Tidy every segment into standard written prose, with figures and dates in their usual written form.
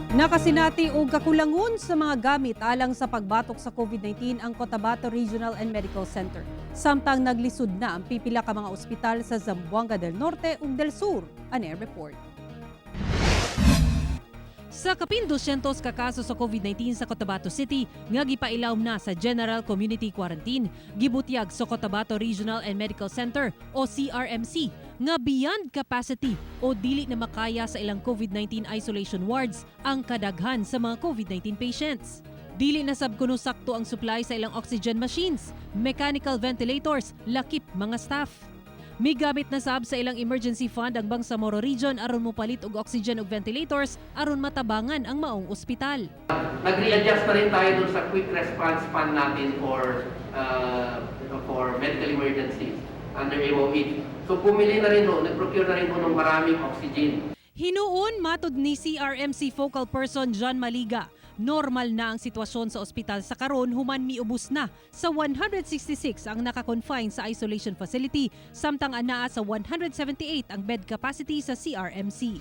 Nakasinati og kakulangon sa mga gamit alang sa pagbatok sa COVID-19 ang Cotabato Regional and Medical Center. Samtang naglisod na ang pipila ka mga ospital sa Zamboanga del Norte ug del Sur. An report. Sa kapin 200 ka kaso sa COVID-19 sa Cotabato City, nga gipailawom na sa General Community Quarantine, gibutyag sa Cotabato Regional and Medical Center o CRMC, nga beyond capacity o dili na makaya sa ilang COVID-19 isolation wards ang kadaghan sa mga COVID-19 patients. Dili na sab kuno sakto ang supply sa ilang oxygen machines, mechanical ventilators, lakip mga staff. May gamit na sab sa ilang emergency fund ang Bangsamoro Region aron mopalit og oxygen ug ventilators aron matabangan ang maong ospital. Nag-readjust na rin tayo dun sa quick response fund natin for medical emergencies under AOH. So pumili na rin nag-procure na rin ng maraming oxygen. Hinuon matud ni CRMC focal person John Maliga, normal na ang sitwasyon sa ospital sa karon human miubos na sa 166 ang naka-confine sa isolation facility samtang anaa sa 178 ang bed capacity sa CRMC.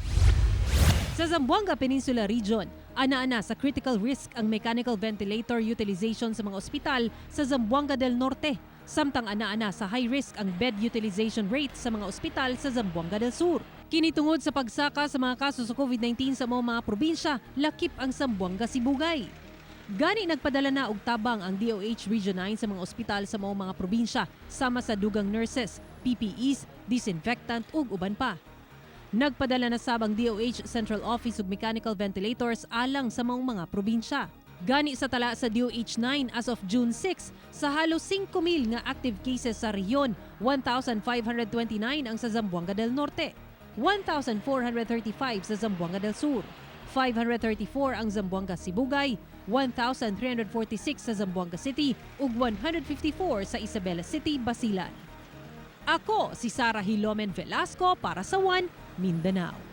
Sa Zamboanga Peninsula Region, ana sa critical risk ang mechanical ventilator utilization sa mga ospital sa Zamboanga del Norte, samtang ana sa high risk ang bed utilization rate sa mga ospital sa Zamboanga del Sur. Kini tungod sa pagsaka sa mga kaso sa COVID-19 sa mga probinsya, lakip ang Zamboanga Sibugay. Gani nagpadala na og tabang ang DOH Region 9 sa mga ospital sa mga probinsya sama sa dugang nurses, PPEs, disinfectant ug uban pa. Nagpadala na sab ang DOH Central Office og mechanical ventilators alang sa mga probinsya. Gani sa tala sa DOH 9 as of June 6, sa halos 5,000 nga active cases sa rehiyon, 1,529 ang sa Zamboanga del Norte, 1,435 sa Zamboanga del Sur, 534 ang Zamboanga Sibugay, 1,346 sa Zamboanga City ug 154 sa Isabela City, Basilan. Ako si Sarah Hilomen Velasco para sa One Mindanao.